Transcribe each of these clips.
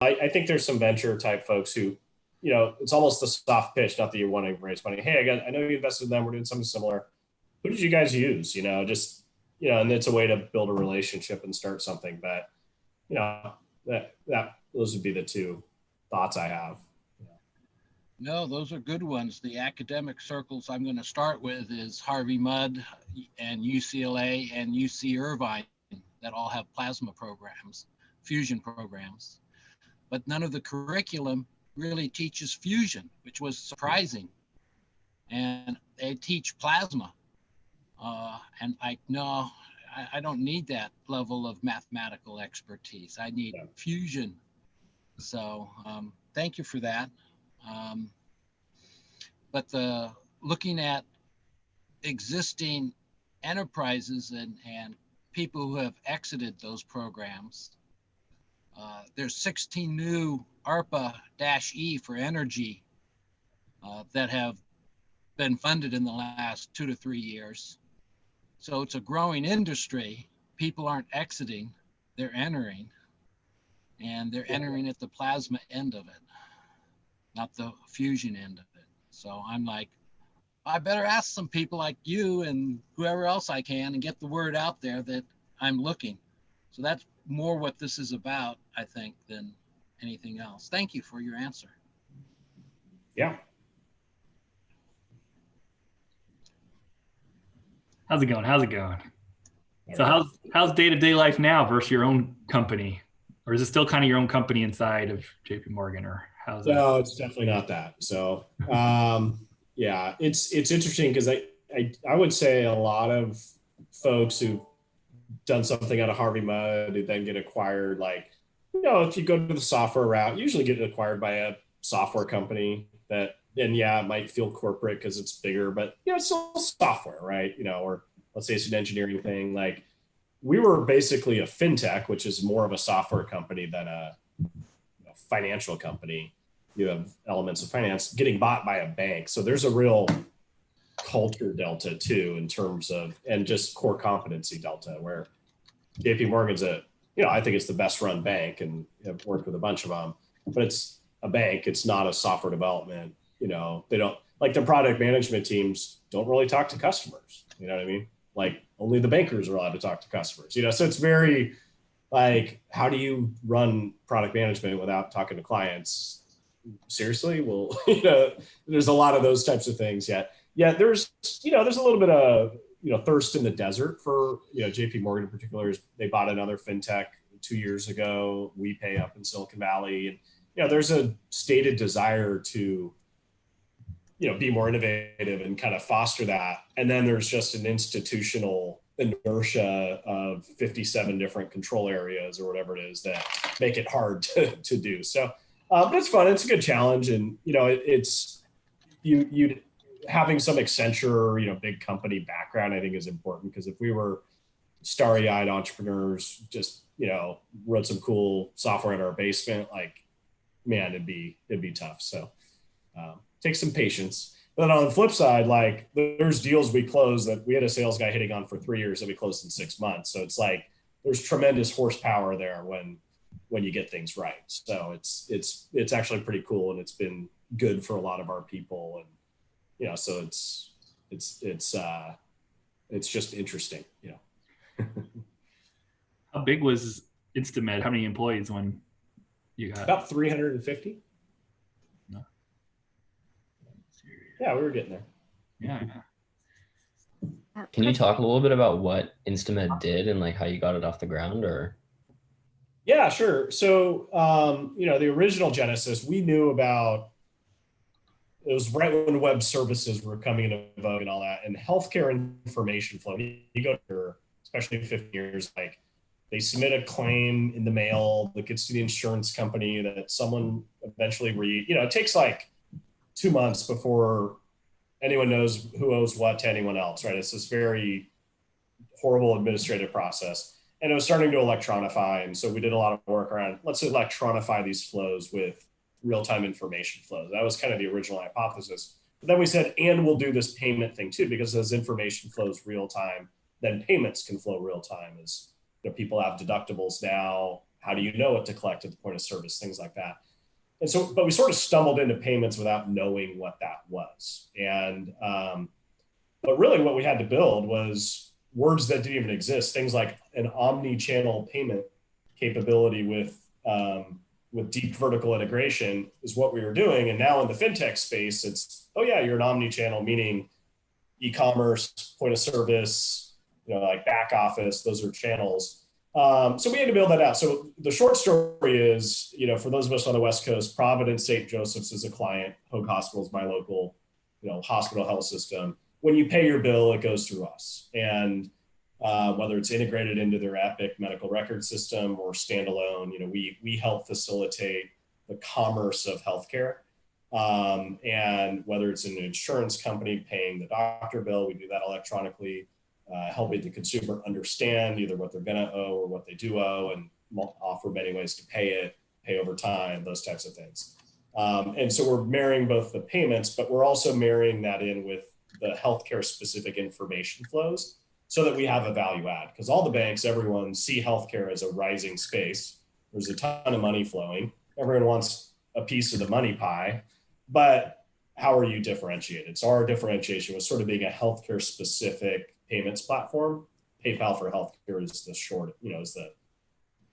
I think there's some venture type folks who, it's almost the soft pitch, not that you want to raise money. Hey, I know you invested in them. We're doing something similar. Who did you guys use? And it's a way to build a relationship and start something. But, those would be the two thoughts I have. No, those are good ones. The academic circles I'm going to start with is Harvey Mudd and UCLA and UC Irvine that all have plasma programs, fusion programs. But none of the curriculum really teaches fusion, which was surprising. And they teach plasma. And no, I don't need that level of mathematical expertise. I need fusion. So thank you for that. But looking at existing enterprises and people who have exited those programs, there's 16 new ARPA-E for energy that have been funded in the last 2 to 3 years. So it's a growing industry. People aren't exiting, they're entering. And they're entering at the plasma end of it, not the fusion end of it. So I'm like, I better ask some people like you and whoever else I can and get the word out there that I'm looking. So that's more what this is about, I think, than anything else. Thank you for your answer. Yeah. How's it going? So how's day-to-day life now versus your own company? Or is it still kind of your own company inside of JP Morgan, or how's that? No, it's definitely not that. So yeah, it's interesting because I would say a lot of folks who've done something out of Harvey Mudd who then get acquired, if you go to the software route, usually get acquired by a software company that, and yeah, it might feel corporate because it's bigger, but it's still software, right? Or let's say it's an engineering thing. Like we were basically a fintech, which is more of a software company than a financial company. You have elements of finance getting bought by a bank. So there's a real culture delta too, in terms of, and just core competency delta, where JP Morgan's I think it's the best run bank and I've worked with a bunch of them, but it's a bank. It's not a software development. They don't, like, the product management teams don't really talk to customers. You know what I mean? Like only the bankers are allowed to talk to customers, so it's very like, how do you run product management without talking to clients? Seriously? Well, there's a lot of those types of things. Yeah. There's a little bit of, thirst in the desert for, JP Morgan in particular. They bought another fintech 2 years ago, WePay up in Silicon Valley. And, there's a stated desire to, be more innovative and kind of foster that. And then there's just an institutional inertia of 57 different control areas or whatever it is that make it hard to do. So, but it's fun. It's a good challenge. And, it's you having some Accenture, big company background, I think is important, because if we were starry-eyed entrepreneurs, just, wrote some cool software in our basement, like, man, it'd be tough. So takes some patience. But then on the flip side, like, there's deals we closed that we had a sales guy hitting on for 3 years that we closed in 6 months. So it's like, there's tremendous horsepower there when you get things right. So it's actually pretty cool, and it's been good for a lot of our people. And, so it's just interesting, How big was Instamed? How many employees when you got? About 350. No. Yeah, we were getting there. Yeah. Can you talk a little bit about what Instamed did and like how you got it off the ground, or? Yeah, sure. So, the original genesis, we knew about, it was right when web services were coming into vogue and all that, and healthcare information flow. You go to, especially 50 years, like, they submit a claim in the mail that gets to the insurance company that someone eventually it takes like 2 months before anyone knows who owes what to anyone else, right? It's this very horrible administrative process. And it was starting to electronify. And so we did a lot of work around, let's electronify these flows with real-time information flows. That was kind of the original hypothesis. But then we said, and we'll do this payment thing too, because as information flows real-time, then payments can flow real-time. As people have deductibles now, How do you know what to collect at the point of service? Things like that. And so, but we sort of stumbled into payments without knowing what that was. And, but really what we had to build was words that didn't even exist. Things like an omni-channel payment capability with deep vertical integration is what we were doing. And now in the fintech space, it's, oh yeah, you're an omni-channel, meaning e-commerce, point of service, like back office, those are channels. So we had to build that out. So the short story is, for those of us on the West Coast, Providence St. Joseph's is a client. Hoag Hospital is my local, hospital health system. When you pay your bill, it goes through us. And whether it's integrated into their Epic medical record system or standalone, we help facilitate the commerce of healthcare. And whether it's an insurance company paying the doctor bill, we do that electronically. Helping the consumer understand either what they're going to owe or what they do owe, and offer many ways to pay it, pay over time, those types of things. And so we're marrying both the payments, but we're also marrying that in with the healthcare specific information flows so that we have a value add. Because all the banks, everyone see healthcare as a rising space. There's a ton of money flowing. Everyone wants a piece of the money pie, but how are you differentiated? So our differentiation was sort of being a healthcare specific payments platform. PayPal for healthcare is the short, is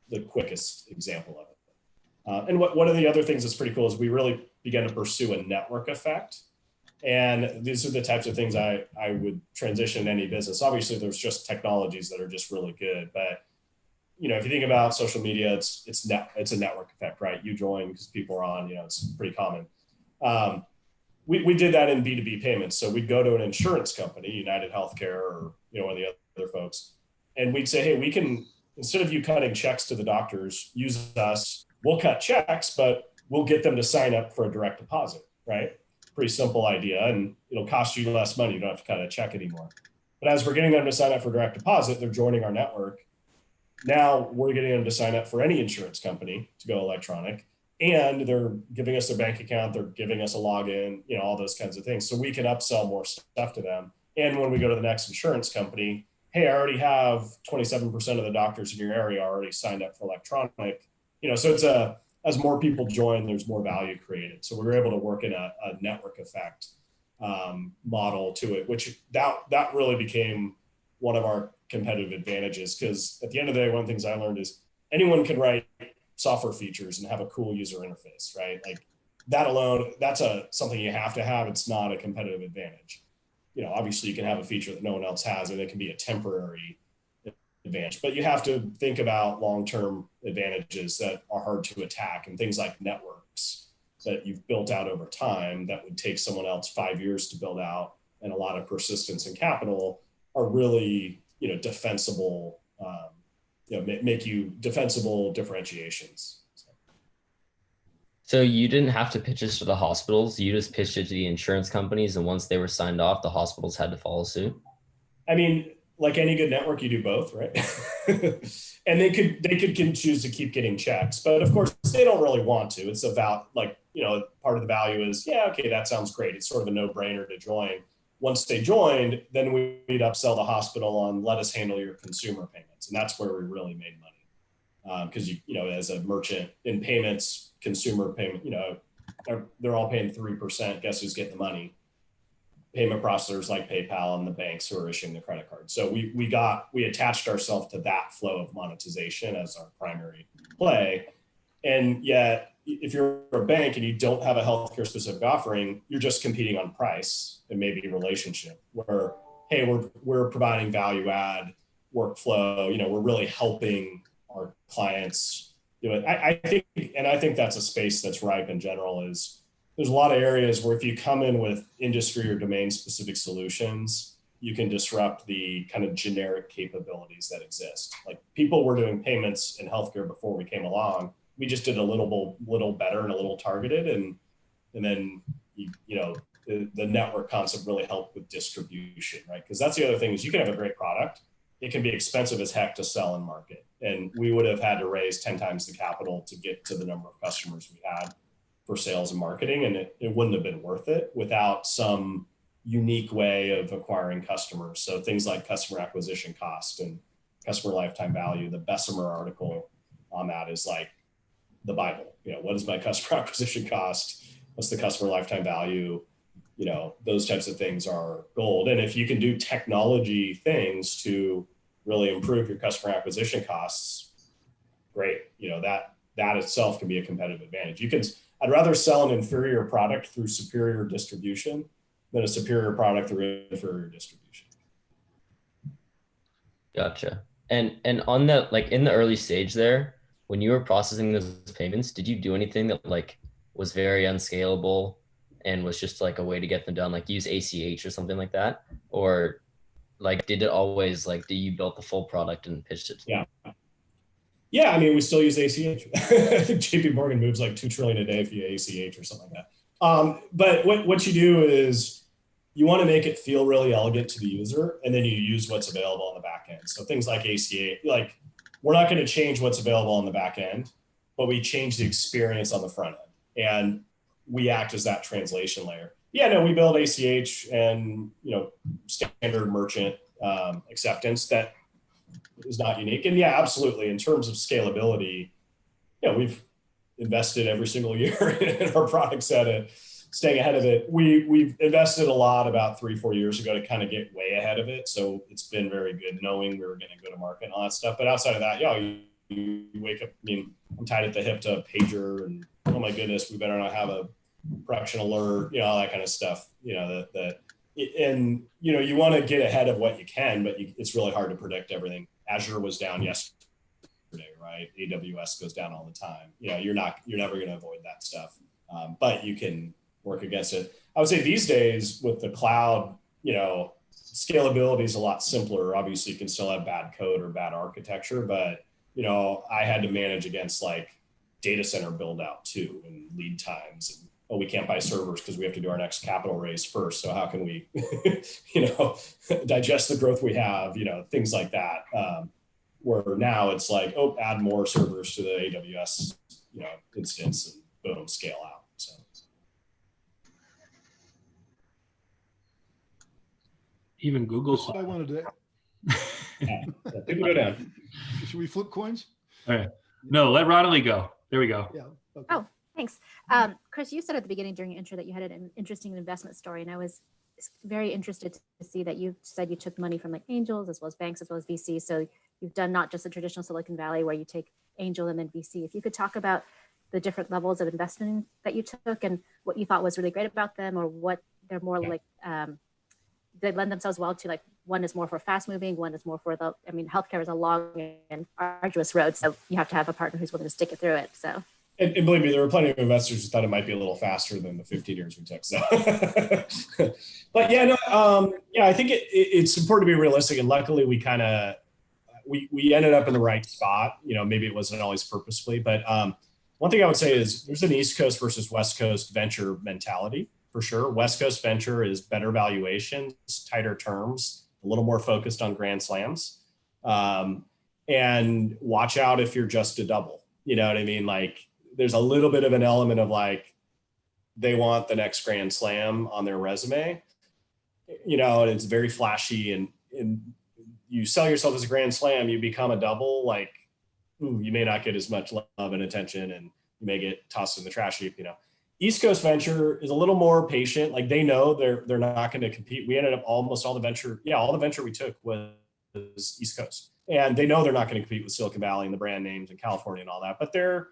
the quickest example of it. And one of the other things that's pretty cool is we really began to pursue a network effect. And these are the types of things I would transition any business. Obviously, there's just technologies that are just really good, but if you think about social media, it's a network effect, right? You join because people are on, it's pretty common. We did that in B2B payments. So we'd go to an insurance company, United Healthcare or one of the other folks, and we'd say, hey, we can, instead of you cutting checks to the doctors, use us. We'll cut checks, but we'll get them to sign up for a direct deposit, right? Pretty simple idea, and it'll cost you less money. You don't have to cut a check anymore. But as we're getting them to sign up for direct deposit, they're joining our network. Now we're getting them to sign up for any insurance company to go electronic. And they're giving us their bank account, they're giving us a login, all those kinds of things. So we can upsell more stuff to them. And when we go to the next insurance company, hey, I already have 27% of the doctors in your area already signed up for electronic. So it's as more people join, there's more value created. So we were able to work in a network effect model to it, which that really became one of our competitive advantages. Because at the end of the day, one of the things I learned is anyone can write software features and have a cool user interface, right? Like that alone, that's something you have to have. It's not a competitive advantage. Obviously you can have a feature that no one else has, and it can be a temporary advantage, but you have to think about long-term advantages that are hard to attack, and things like networks that you've built out over time that would take someone else 5 years to build out, and a lot of persistence and capital are really, defensible, make you defensible differentiations. So you didn't have to pitch this to the hospitals. You just pitched it to the insurance companies, and once they were signed off, the hospitals had to follow suit. I mean, like any good network, you do both, right? And they could choose to keep getting checks, but of course they don't really want to. It's about part of the value is, yeah, okay, that sounds great. It's sort of a no-brainer to join. Once they joined, then we'd upsell the hospital on let us handle your consumer payments, and that's where we really made money. Because as a merchant in payments, consumer payment, they're all paying 3%. Guess who's getting the money? Payment processors like PayPal and the banks who are issuing the credit card. So we attached ourselves to that flow of monetization as our primary play. And yet, if you're a bank and you don't have a healthcare specific offering, you're just competing on price and maybe relationship. Where, hey, we're providing value add workflow. We're really helping our clients do it. I think that's a space that's ripe in general. Is there's a lot of areas where if you come in with industry or domain specific solutions, you can disrupt the kind of generic capabilities that exist. Like people were doing payments in healthcare before we came along. We just did a little better and a little targeted, and then the network concept really helped with distribution, right? Because that's the other thing is you can have a great product. It can be expensive as heck to sell and market, and we would have had to raise 10 times the capital to get to the number of customers we had for sales and marketing, and it wouldn't have been worth it without some unique way of acquiring customers. So things like customer acquisition cost and customer lifetime value, the Bessemer article on that is like the Bible. You know, what is my customer acquisition cost? What's the customer lifetime value? You know, those types of things are gold. And if you can do technology things to really improve your customer acquisition costs, great. You know, that itself can be a competitive advantage. I'd rather sell an inferior product through superior distribution than a superior product through inferior distribution. Gotcha. And on that, like in the early stage there, when you were processing those payments, did you do anything that like was very unscalable and was just like a way to get them done, like use ACH or something like that? Or like, did it always like, do you build the full product and pitched it to them? Yeah, I mean, we still use ACH. I think JP Morgan moves like 2 trillion a day via ACH or something like that. But what you do is you want to make it feel really elegant to the user, and then you use what's available on the back end. So things like ACH, like we're not going to change what's available on the back end, but we change the experience on the front end, and we act as that translation layer. Yeah, no, we build ACH and, you know, standard merchant acceptance that is not unique. And yeah, absolutely. In terms of scalability, yeah, we've invested every single year in our product set, staying ahead of it. We've invested a lot about 3-4 years ago to kind of get way ahead of it. So it's been very good knowing we were going to go to market and all that stuff. But outside of that, yeah, you wake up, I mean, I'm tied at the hip to a pager and, oh my goodness, we better not have a production alert, you know, all that kind of stuff, you know, and, you know, you want to get ahead of what you can, but it's really hard to predict everything. Azure was down yesterday, right? AWS goes down all the time. You know, you're never going to avoid that stuff, but you can work against it. I would say these days with the cloud, you know, scalability is a lot simpler. Obviously, you can still have bad code or bad architecture, but, you know, I had to manage against like data center build out too, and lead times. And, oh, we can't buy servers because we have to do our next capital raise first. So how can we, you know, digest the growth we have, you know, things like that. Where now it's like, oh, add more servers to the AWS, you know, instance and boom, scale out. So. Even Google. I wanted to. Yeah, people go down. Should we flip coins? All right. No, let Ronely go. There we go. Yeah. Okay. Oh, thanks. Chris, you said at the beginning during your intro that you had an interesting investment story, and I was very interested to see that you said you took money from like angels as well as banks as well as VC. So you've done not just the traditional Silicon Valley where you take angel and then VC. If you could talk about the different levels of investment that you took and what you thought was really great about them, or what they're more like, they lend themselves well to, like one is more for fast moving, one is more for the, I mean, healthcare is a long and arduous road. So you have to have a partner who's willing to stick it through it. So. And believe me, there were plenty of investors who thought it might be a little faster than the 15 years we took. So, but yeah, no, yeah, I think it's important to be realistic. And luckily, we ended up in the right spot. You know, maybe it wasn't always purposefully, but one thing I would say is there's an East Coast versus West Coast venture mentality for sure. West Coast venture is better valuations, tighter terms, a little more focused on grand slams, and watch out if you're just a double. You know what I mean? Like, there's a little bit of an element of like, they want the next grand slam on their resume, you know, and it's very flashy, and you sell yourself as a grand slam, you become a double, like, ooh, you may not get as much love and attention, and you may get tossed in the trash heap, you know. East Coast venture is a little more patient. Like, they know they're not going to compete. We ended up almost all the venture we took was East Coast, and they know they're not going to compete with Silicon Valley and the brand names in California and all that, but they're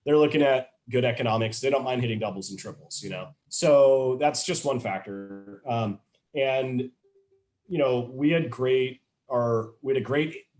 looking at good economics. They don't mind hitting doubles and triples, you know? So that's just one factor. And, you know, we had a great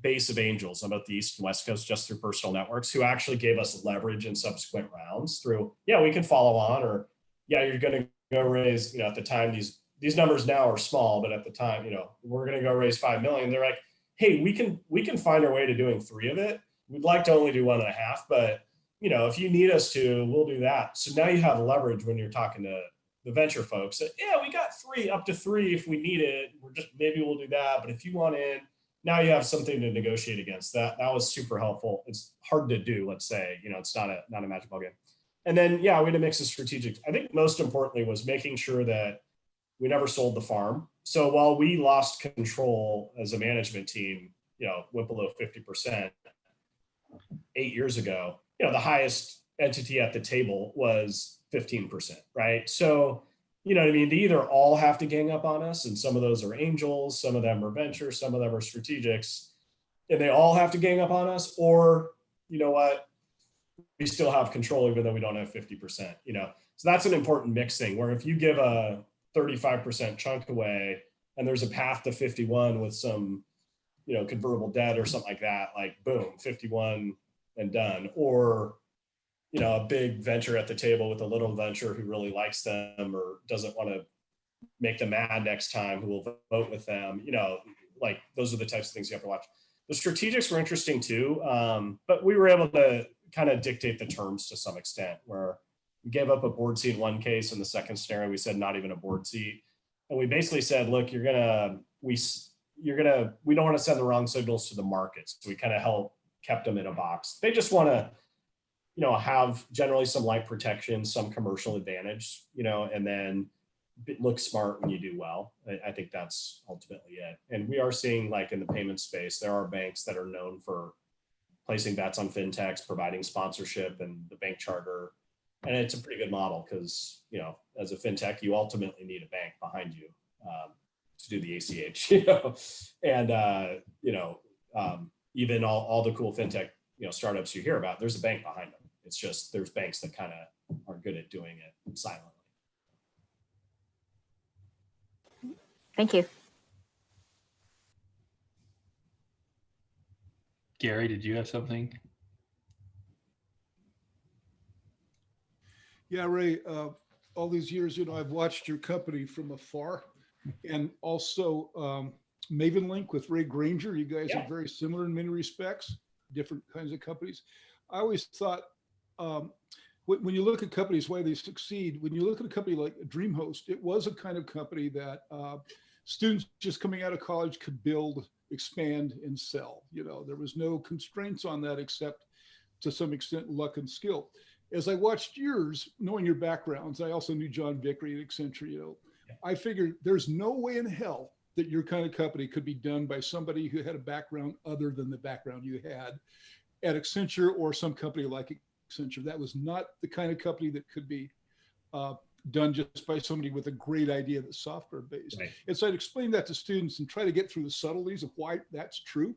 base of angels on both the East and West Coast just through personal networks who actually gave us leverage in subsequent rounds through, yeah, we can follow on, or yeah, you're going to go raise, you know, at the time, these numbers now are small, but at the time, you know, we're going to go raise 5 million. They're like, hey, we can find our way to doing 3 of it. We'd like to only do 1.5, but you know, if you need us to, we'll do that. So now you have leverage when you're talking to the venture folks. That, yeah, we got 3, up to 3 if we need it. Maybe we'll do that. But if you want in, now you have something to negotiate against. That was super helpful. It's hard to do, let's say, you know, it's not a magic ball game. And then, yeah, we had a mix of strategic. I think most importantly was making sure that we never sold the farm. So while we lost control as a management team, you know, went below 50%, 8 years ago, the highest entity at the table was 15%, right? So, you know what I mean? They either all have to gang up on us, and some of those are angels, some of them are venture, some of them are strategics, and they all have to gang up on us, or you know what? We still have control even though we don't have 50%, So that's an important mix thing where if you give a 35% chunk away and there's a path to 51 with some, convertible debt or something like that, like boom, 51 and done. Or, a big venture at the table with a little venture who really likes them or doesn't want to make them mad next time, who will vote with them, like those are the types of things you have to watch. The strategics were interesting too, but we were able to kind of dictate the terms to some extent, where we gave up a board seat in one case. In the second scenario, we said not even a board seat. And we basically said, look, we don't want to send the wrong signals to the markets. So we kind of kept them in a box. They just want to, have generally some light protection, some commercial advantage, and then look smart when you do well. I think that's ultimately it. And we are seeing, like in the payment space, there are banks that are known for placing bets on fintechs, providing sponsorship and the bank charter. And it's a pretty good model because, as a fintech, you ultimately need a bank behind you to do the ACH, and, even all the cool fintech, startups you hear about, there's a bank behind them. It's just, there's banks that kind of are good at doing it silently. Thank you. Gary, did you have something? Yeah, Ray, all these years, I've watched your company from afar, and also MavenLink with Ray Granger. You guys are very similar in many respects, different kinds of companies. I always thought when you look at companies, why they succeed, when you look at a company like DreamHost, it was a kind of company that students just coming out of college could build, expand, and sell. There was no constraints on that except to some extent luck and skill. As I watched yours, knowing your backgrounds, I also knew John Vickery at Accenture, I figured there's no way in hell that your kind of company could be done by somebody who had a background other than the background you had at Accenture or some company like Accenture. That was not the kind of company that could be done just by somebody with a great idea that's software based. Right. And so I'd explain that to students and try to get through the subtleties of why that's true.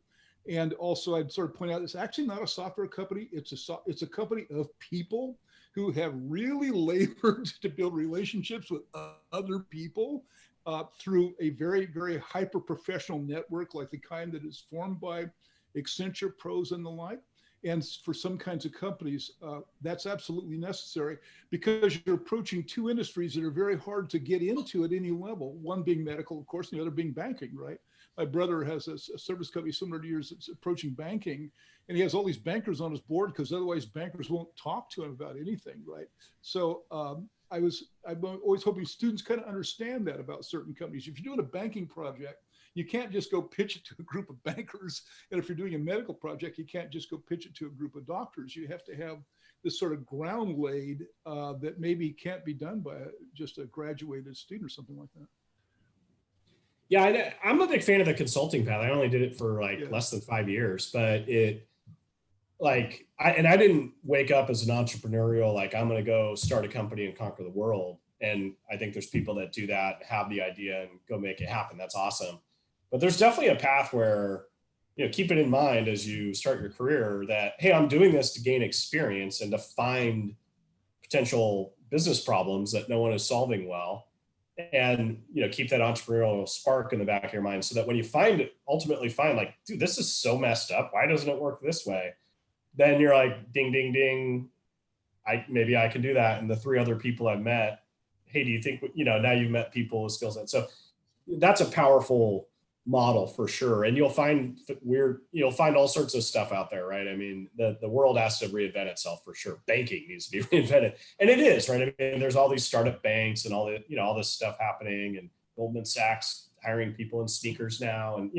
And also I'd sort of point out, it's actually not a software company. It's a company of people who have really labored to build relationships with other people through a very, very hyper professional network, like the kind that is formed by Accenture, Pros, and the like. And for some kinds of companies, that's absolutely necessary because you're approaching two industries that are very hard to get into at any level. One being medical, of course, and the other being banking, right? My brother has a service company similar to yours that's approaching banking, and he has all these bankers on his board because otherwise bankers won't talk to him about anything, right? So I'm always hoping students kind of understand that about certain companies. If you're doing a banking project, you can't just go pitch it to a group of bankers. And if you're doing a medical project, you can't just go pitch it to a group of doctors. You have to have this sort of ground laid that maybe can't be done by just a graduated student or something like that. Yeah, I'm a big fan of the consulting path. I only did it for less than 5 years, but I didn't wake up as an entrepreneurial, I'm going to go start a company and conquer the world. And I think there's people that do that, have the idea and go make it happen. That's awesome. But there's definitely a path where, keep it in mind as you start your career that, hey, I'm doing this to gain experience and to find potential business problems that no one is solving well. And, keep that entrepreneurial spark in the back of your mind so that when you ultimately find dude, this is so messed up. Why doesn't it work this way? Then you're like, ding, ding, ding. Maybe I can do that. And the 3 other people I've met, hey, do you think, now you've met people with skill sets. So that's a powerful model for sure. And you'll find all sorts of stuff out there, right? I mean, the world has to reinvent itself for sure. Banking needs to be reinvented. And it is, right? I mean, there's all these startup banks and all this stuff happening, and Goldman Sachs hiring people in sneakers now. And,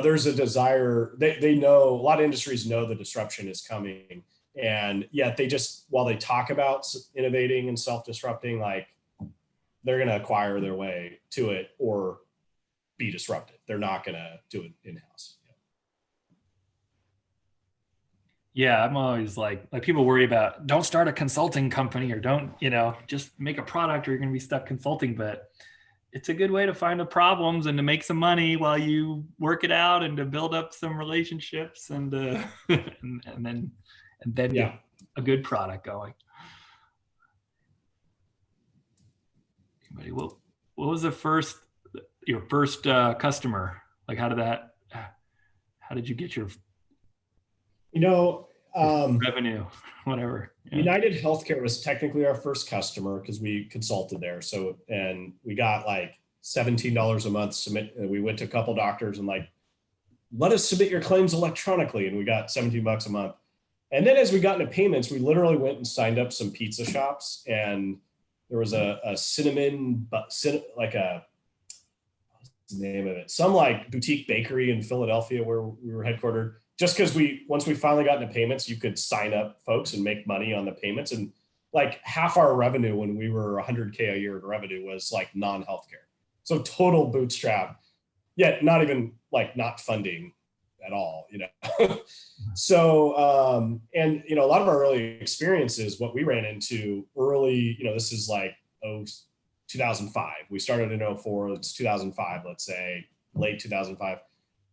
there's a desire, they know, a lot of industries know the disruption is coming. And yet they just, while they talk about innovating and self-disrupting, they're going to acquire their way to it or be disrupted. They're not going to do it in-house. Yeah, I'm always like people worry about don't start a consulting company or don't, just make a product or you're going to be stuck consulting. But it's a good way to find the problems and to make some money while you work it out and to build up some relationships and and then Yeah. get a good product going. Anybody, what was your first customer? Like how did you get your revenue, whatever? Yeah. United Healthcare was technically our first customer because we consulted there. So, and we got like $17 a month we went to a couple doctors and like, let us submit your claims electronically. And we got 17 bucks a month. And then as we got into payments, we literally went and signed up some pizza shops, and there was a cinnamon, what's the name of it? Some like boutique bakery in Philadelphia where we were headquartered. Just because once we finally got into payments, you could sign up folks and make money on the payments. And like half our revenue when we were 100K a year in revenue was like non-healthcare. So total bootstrap, yet not even like not funding at all, So, and, a lot of our early experiences, what we ran into early, this is like 2005. We started in 04, it's 2005, let's say late 2005.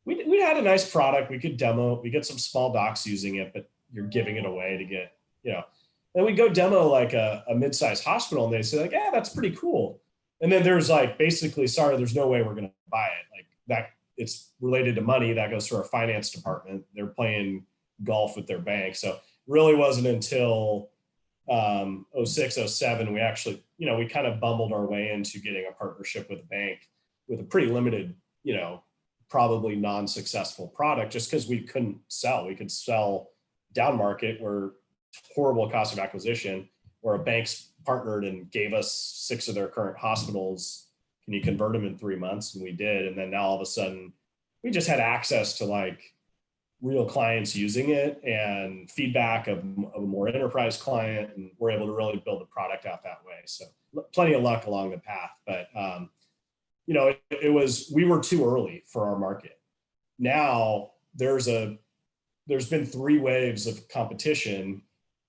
We had a nice product. We could demo, we get some small docs using it, but you're giving it away to get, and we go demo like a mid-sized hospital and they say like, yeah, that's pretty cool. And then there's like, basically, sorry, there's no way we're going to buy it. Like that, it's related to money that goes through our finance department. They're playing golf with their bank. So really wasn't until 06, 07, we actually, we kind of bumbled our way into getting a partnership with a bank with a pretty limited, probably non-successful product just because we couldn't sell. We could sell down market where horrible cost of acquisition, where a bank's partnered and gave us 6 of their current hospitals. Can you convert them in 3 months? And we did. And then now all of a sudden we just had access to like real clients using it and feedback of a more enterprise client. And we're able to really build the product out that way. So plenty of luck along the path, but we were too early for our market. Now there's been 3 waves of competition.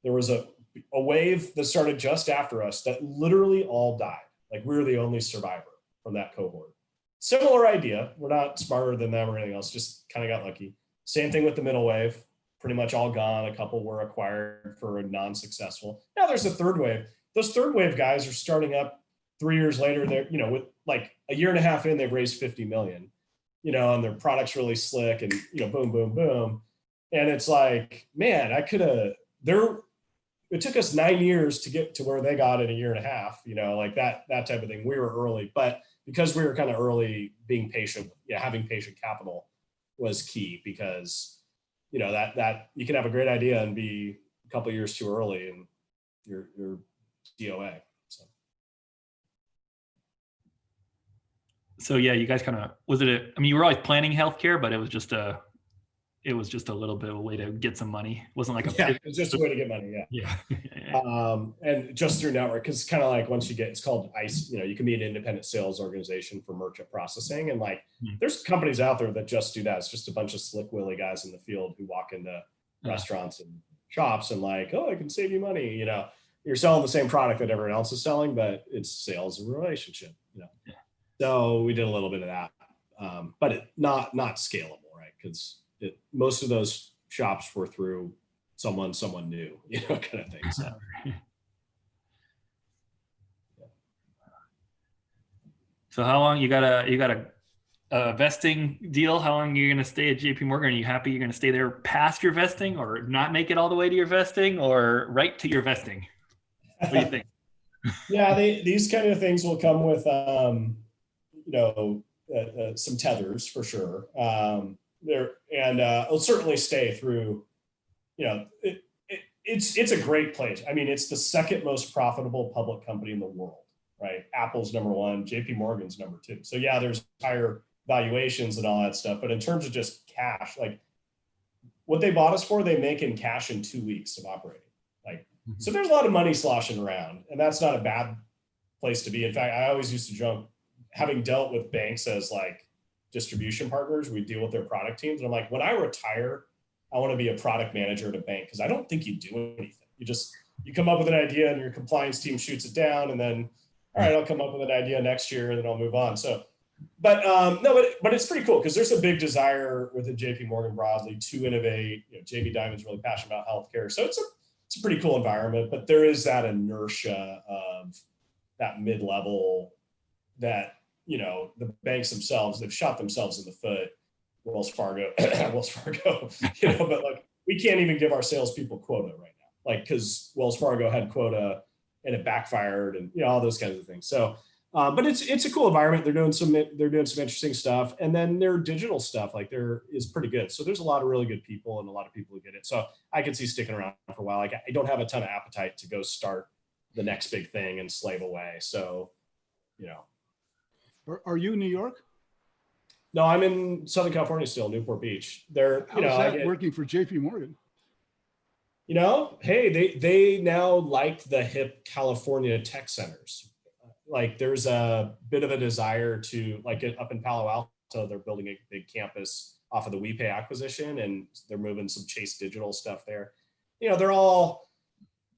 There was a wave that started just after us that literally all died. Like we were the only survivor from that cohort. Similar idea. We're not smarter than them or anything else, just kind of got lucky. Same thing with the middle wave, pretty much all gone. A couple were acquired for a non-successful. Now there's a third wave. Those third wave guys are starting up 3 years later. They're, with like a year and a half in, they've raised 50 million, and their product's really slick and, boom, boom, boom. And it's like, man, it took us 9 years to get to where they got in a year and a half, like that type of thing. We were early, but because we were kind of early, being patient, having patient capital was key because, that you can have a great idea and be a couple of years too early and you're DOA. So yeah, you guys kind of, you were always planning healthcare, but it was just a little bit of a way to get some money. It wasn't like it was just a way to get money. Yeah. And just through network, because it's kind of like once you get, it's called ICE, you can be an independent sales organization for merchant processing. And like, there's companies out there that just do that. It's just a bunch of slick willy guys in the field who walk into restaurants and shops and like, oh, I can save you money. You're selling the same product that everyone else is selling, but it's sales and relationship, Yeah. So we did a little bit of that, but not scalable, right? Because most of those shops were through someone new, kind of thing. So. So how long you got a vesting deal? How long are you going to stay at JP Morgan? Are you happy you're going to stay there past your vesting, or not make it all the way to your vesting, or right to your vesting? What do you think? Yeah, these kind of things will come with some tethers for sure. It'll certainly stay through, it's a great place. I mean, it's the second most profitable public company in the world, right? Apple's number 1, JP Morgan's number 2. So yeah, there's higher valuations and all that stuff, but in terms of just cash, like what they bought us for, they make in cash in 2 weeks of operating. Like, so there's a lot of money sloshing around, and that's not a bad place to be. In fact, I always used to joke, having dealt with banks as like distribution partners, we deal with their product teams. And I'm like, when I retire, I want to be a product manager at a bank, because I don't think you do anything. You come up with an idea and your compliance team shoots it down, and then, all right, I'll come up with an idea next year and then I'll move on. So, but it's pretty cool, because there's a big desire within JP Morgan broadly to innovate. JB Diamond's really passionate about healthcare. So it's a pretty cool environment, but there is that inertia of that mid-level that, the banks themselves, they've shot themselves in the foot. Wells Fargo, but like, we can't even give our salespeople quota right now, like, because Wells Fargo had quota and it backfired, and all those kinds of things. So, but it's a cool environment. They're doing some interesting stuff, and then their digital stuff, like, there is pretty good. So there's a lot of really good people and a lot of people who get it. So I can see sticking around for a while. Like, I don't have a ton of appetite to go start the next big thing and slave away. So, Are you in New York? No, I'm in Southern California still, Newport Beach. How's that working for JP Morgan? Hey, they now like the hip California tech centers. Like, there's a bit of a desire to, like, up in Palo Alto, they're building a big campus off of the WePay acquisition, and they're moving some Chase Digital stuff there.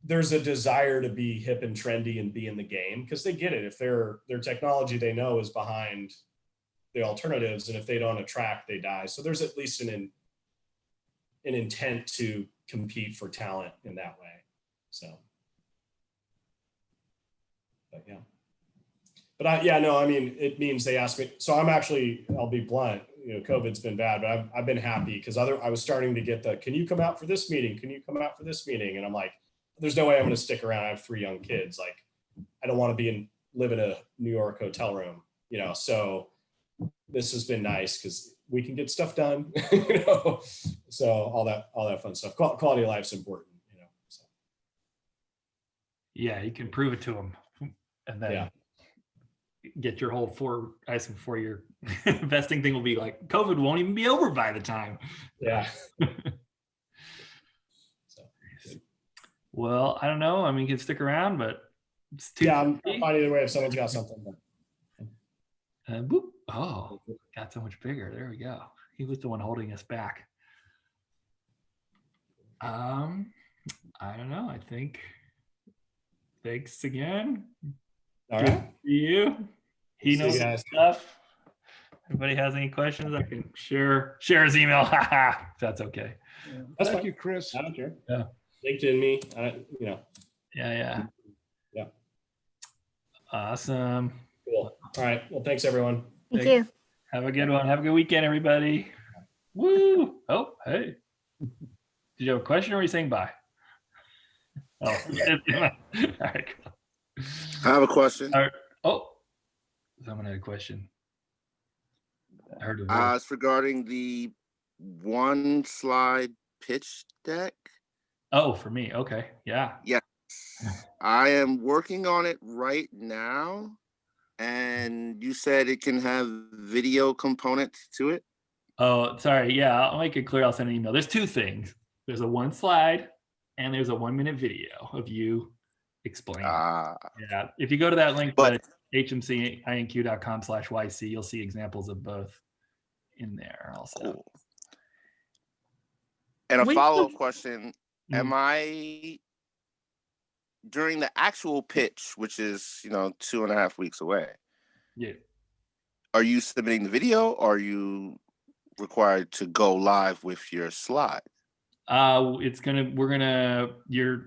There's a desire to be hip and trendy and be in the game, because they get it. If their technology they know is behind the alternatives, and if they don't attract, they die. So there's at least an intent to compete for talent in that way. So, but yeah. But it means they asked me. So I'll be blunt, COVID's been bad, but I've been happy, because I was starting to get can you come out for this meeting? Can you come out for this meeting? And I'm like, there's no way I'm going to stick around. I have 3 young kids. Like, I don't want to live in a New York hotel room, so this has been nice, because we can get stuff done, so all that fun stuff. Quality of life's important, so. Yeah, you can prove it to them, and then get your whole 4-year investing thing will be like, COVID won't even be over by the time. Yeah. Well, I don't know. I mean, you can stick around, but it's too. Yeah, I'm fine either way if someone's got something. Boop. Oh, got so much bigger. There we go. He was the one holding us back. I don't know. I think. Thanks again. All right. You. He knows stuff. Anybody has any questions? I can share his email. That's okay. Yeah. Thank you, Chris. I don't care. Yeah. LinkedIn me. Yeah. Yeah. Awesome. Cool. All right. Well, thanks everyone. Thank you. Have a good one. Have a good weekend, everybody. Woo. Oh, hey. Did you have a question, or are you saying bye? Oh. All right. Cool. I have a question. Right. Oh, someone had a question. I heard it. It's regarding the one slide pitch deck. Oh, for me. Okay. Yeah. Yes. I am working on it right now. And you said it can have video components to it? Oh, sorry. Yeah, I'll make it clear. I'll send an email. There's 2 things. There's a 1 slide, and there's a 1-minute video of you explaining. Yeah. If you go to that link, but HMCINQ.com/YC, you'll see examples of both in there also. Cool. And a follow-up question. Am I, during the actual pitch, which is, 2.5 weeks away. Yeah. Are you submitting the video, or are you required to go live with your slide?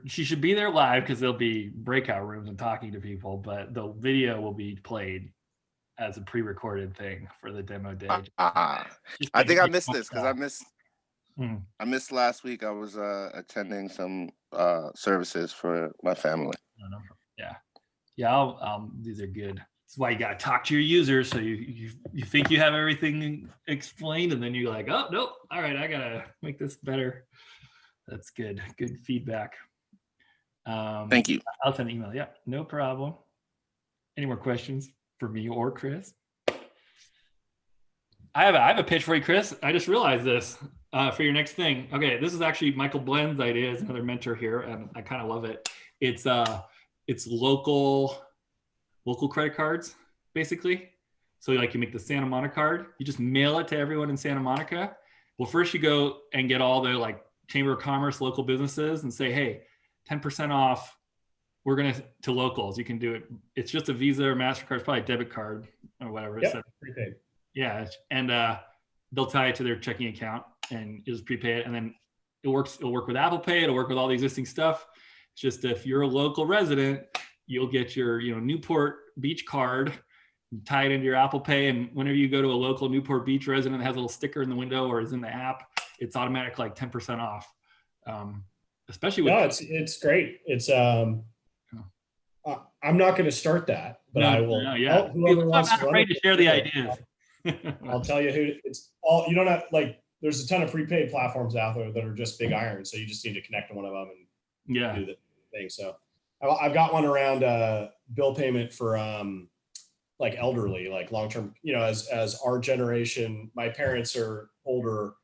She should be there live, because there'll be breakout rooms and talking to people, but the video will be played as a pre-recorded thing for the demo day. I think I missed this, because I missed last week. I was attending some services for my family. Yeah. These are good. That's why you got to talk to your users. So you think you have everything explained, and then you're like, oh, nope. All right, I got to make this better. That's good. Good feedback. Thank you. I'll send an email. Yeah, no problem. Any more questions for me or Chris? I have a pitch for you, Chris. I just realized this for your next thing. Okay, this is actually Michael Blend's idea. Is another mentor here, and I kind of love it. It's local credit cards, basically. So like, you make the Santa Monica card, you just mail it to everyone in Santa Monica, Well, first you go and get all the like Chamber of Commerce, local businesses, and say, hey, 10% off. We're going to locals. You can do it. It's just a Visa or MasterCard, it's probably a debit card or whatever. Yep, prepaid. Yeah. And they'll tie it to their checking account and just prepay it. And then it'll work with Apple Pay. It'll work with all the existing stuff. It's just if you're a local resident, you'll get your, Newport Beach card, tie it into your Apple Pay. And whenever you go to a local Newport Beach resident that has a little sticker in the window or is in the app, it's automatic like 10% off. Especially with it's great. It's I'm not going to start that, but I will. Yeah. I'm not afraid to share the ideas. I'll tell you who it's all. You don't have there's a ton of prepaid platforms out there that are just big iron. So you just need to connect to one of them and do the thing. So I've got one around bill payment for like elderly, like long-term, as our generation, my parents are older,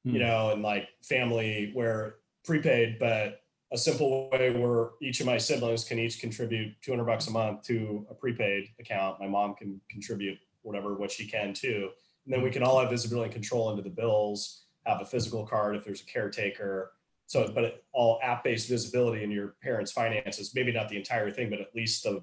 and like family where prepaid, but a simple way where each of my siblings can each contribute $200 a month to a prepaid account. My mom can contribute what she can too. And then we can all have visibility and control into the bills, have a physical card if there's a caretaker. So, but all app-based visibility in your parents' finances, maybe not the entire thing, but at least the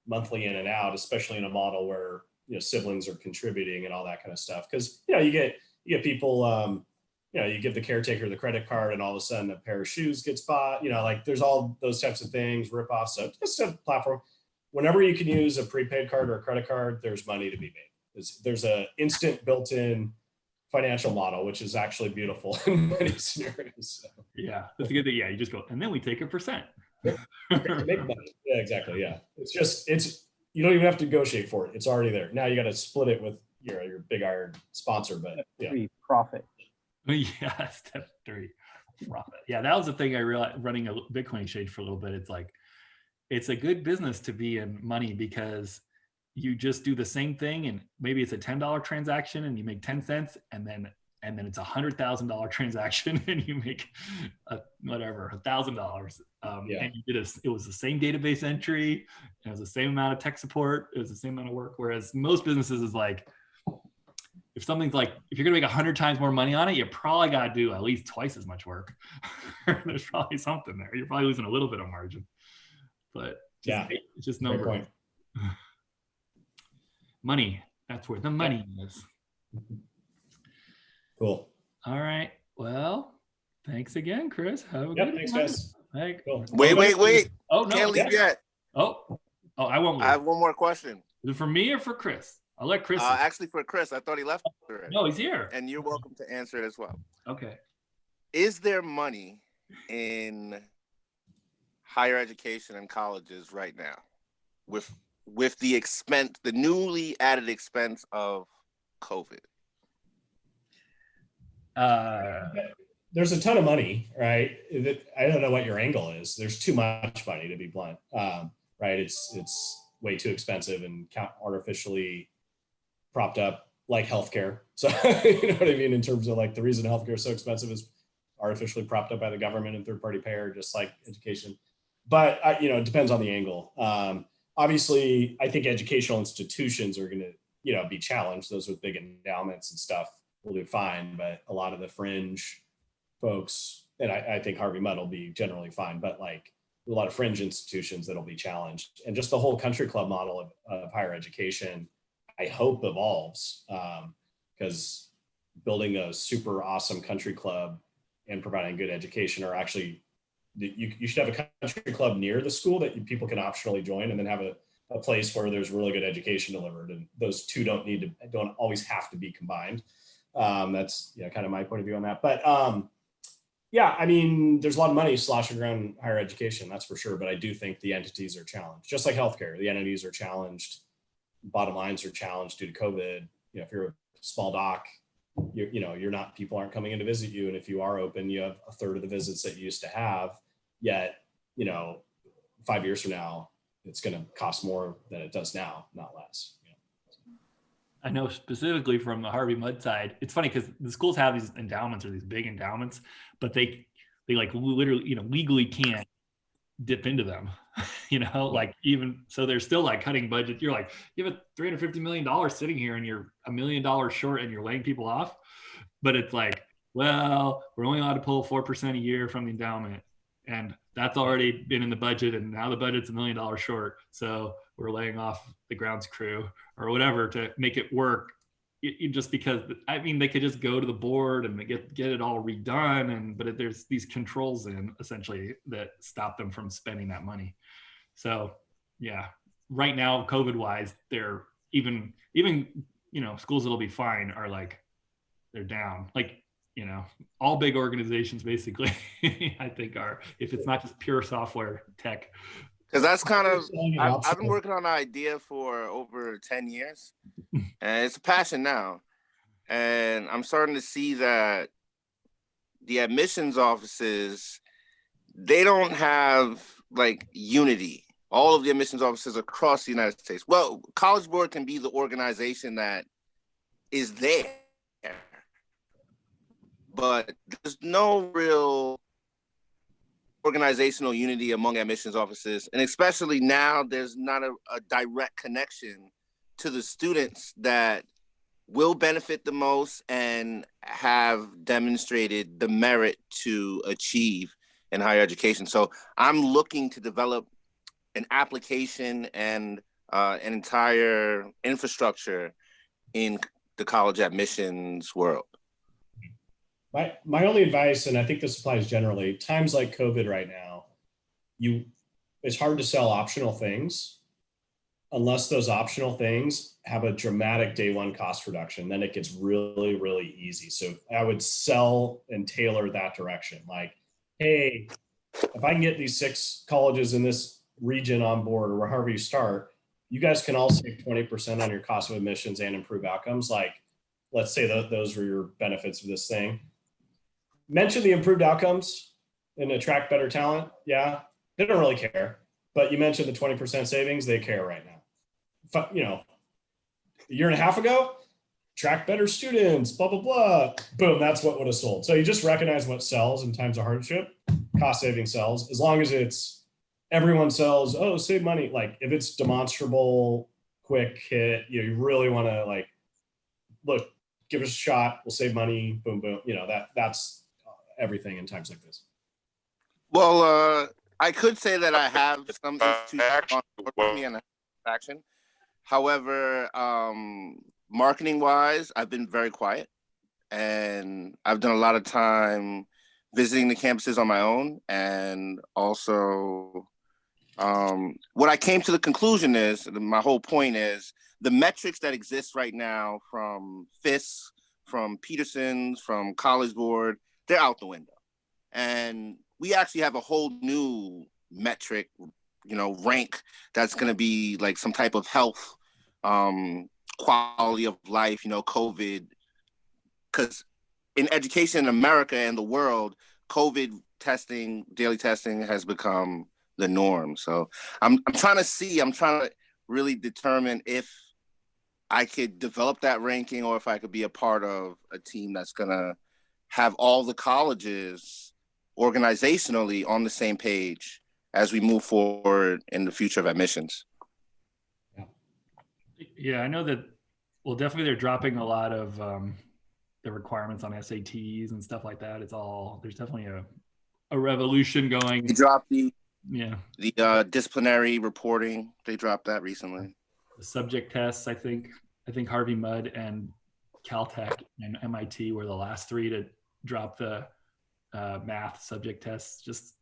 monthly in and out, especially in a model where, siblings are contributing and all that kind of stuff. Cause you get people, you give the caretaker the credit card and all of a sudden a pair of shoes gets bought, like there's all those types of things, rip off. So just a platform, whenever you can use a prepaid card or a credit card, there's money to be made. There's a instant built-in financial model, which is actually beautiful in many scenarios. So. Yeah, that's a good thing. Yeah, you just go, and then we take a percent. Make money. Yeah, exactly. Yeah. You don't even have to negotiate for it. It's already there. Now you got to split it with your big iron sponsor, but profit. Yeah, step 3, profit. Yeah, that was the thing I realized running a Bitcoin exchange for a little bit. It's like, it's a good business to be in money because you just do the same thing and maybe it's a $10 transaction and you make 10 cents and then it's $100,000 transaction and you make $1,000. And you did it was the same database entry, it was the same amount of tech support, it was the same amount of work. Whereas most businesses is like, if something's like, if you're gonna make 100 times more money on it, you probably got to do at least twice as much work. There's probably something there. You're probably losing a little bit of margin, but it's just no point. Money, that's where the money is. Cool. All right. Well, thanks again, Chris. Have a good Thanks, one. guys. Hey, cool. Wait. Oh, no. Can't leave yet. Oh, I won't leave. I have one more question. Is it for me or for Chris? I'll let Chris. Actually, for Chris. I thought he left already. No, he's here. And you're welcome to answer it as well. Okay. Is there money in higher education and colleges right now with the expense, the newly added expense of COVID? There's a ton of money, right? I don't know what your angle is. There's too much money, to be blunt, right? It's way too expensive and artificially propped up, like healthcare. So you know what I mean? In terms of like the reason healthcare is so expensive is artificially propped up by the government and third-party payer, just like education. But it depends on the angle. Obviously, I think educational institutions are going to, be challenged. Those with big endowments and stuff will do fine. But a lot of the fringe folks, and I think Harvey Mudd will be generally fine, but like a lot of fringe institutions that'll be challenged. And just the whole country club model of higher education, I hope evolves, because building a super awesome country club and providing good education are actually, you should have a country club near the school that people can optionally join, and then have a place where there's really good education delivered. And those two don't always have to be combined. That's kind of my point of view on that. But I mean, there's a lot of money sloshing around higher education, that's for sure. But I do think the entities are challenged, just like healthcare. The entities are challenged. Bottom lines are challenged due to COVID. If you're a small doc, people aren't coming in to visit you. And if you are open, you have a third of the visits that you used to have. Yet, 5 years from now, it's going to cost more than it does now, not less. I know specifically from the Harvey Mudd side, it's funny because the schools have these endowments or these big endowments, but they like literally, legally can't dip into them, like even, so they're still like cutting budget. You're like, you have a $350 million sitting here and you're $1 million short and you're laying people off. But it's like, well, we're only allowed to pull 4% a year from the endowment. And that's already been in the budget. And now the budget's $1 million short. So we're laying off the grounds crew or whatever to make it work. Just because, I mean, they could just go to the board and get it all redone. But there's these controls in essentially that stop them from spending that money. So yeah, right now, COVID wise, they're even, schools that'll be fine are like, they're down. Like, all big organizations basically, I think are, if it's not just pure software tech. Because that's kind of, I've been working on an idea for over 10 years and it's a passion now. And I'm starting to see that the admissions offices, they don't have like unity. All of the admissions offices across the United States. Well, College Board can be the organization that is there, but there's no real organizational unity among admissions offices. And especially now, there's not a direct connection to the students that will benefit the most and have demonstrated the merit to achieve in higher education. So I'm looking to develop an application and an entire infrastructure in the college admissions world. My only advice, and I think this applies generally, times like COVID right now, it's hard to sell optional things unless those optional things have a dramatic day one cost reduction. Then it gets really, really easy. So I would sell and tailor that direction. Like, hey, if I can get these 6 colleges in this region on board, or however you start, you guys can all save 20% on your cost of admissions and improve outcomes. Like, let's say those were your benefits of this thing. Mention the improved outcomes and attract better talent. Yeah, they don't really care. But you mentioned the 20% savings, they care right now. A year and a half ago, attract better students, blah, blah, blah. Boom, that's what would have sold. So you just recognize what sells in times of hardship. Cost saving sells. As long as it's everyone sells, oh, save money. Like if it's demonstrable, quick hit, you really want to like, look, give us a shot. We'll save money. Boom, boom. That's everything in times like this. Well, I could say that I have some institutions on me and action. However, marketing wise, I've been very quiet and I've done a lot of time visiting the campuses on my own. And also what I came to the conclusion is, my whole point is the metrics that exist right now from FIS, from Peterson's, from College Board, they're out the window. And we actually have a whole new metric, rank that's going to be like some type of health, quality of life, COVID. Because in education in America and the world, COVID testing, daily testing has become the norm. So I'm trying to really determine if I could develop that ranking or if I could be a part of a team that's going to have all the colleges organizationally on the same page as we move forward in the future of admissions. Yeah, I know that, well, definitely they're dropping a lot of the requirements on SATs and stuff like that. There's definitely a revolution going. They dropped the disciplinary reporting. They dropped that recently. The subject tests, I think Harvey Mudd and Caltech and MIT were the last 3 to drop the math subject tests just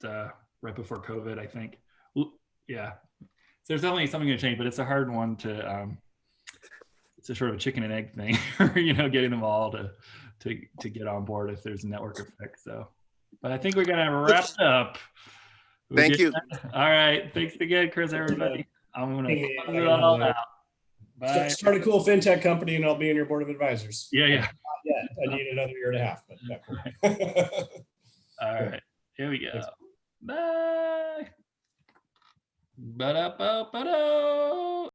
right before COVID, I think. Yeah, so there's definitely something going to change, but it's a hard one to, it's a sort of a chicken and egg thing, getting them all to get on board if there's a network effect. So, but I think we're going to wrap it up. Thank you. All right. Thanks again, Chris, everybody. I'm going to close it all out. Bye. Start a cool fintech company and I'll be in your board of advisors. Yeah. Not yet. I need another year and a half, but yeah, cool. All right. Here we go. Bye. Ba-da-ba-ba-da.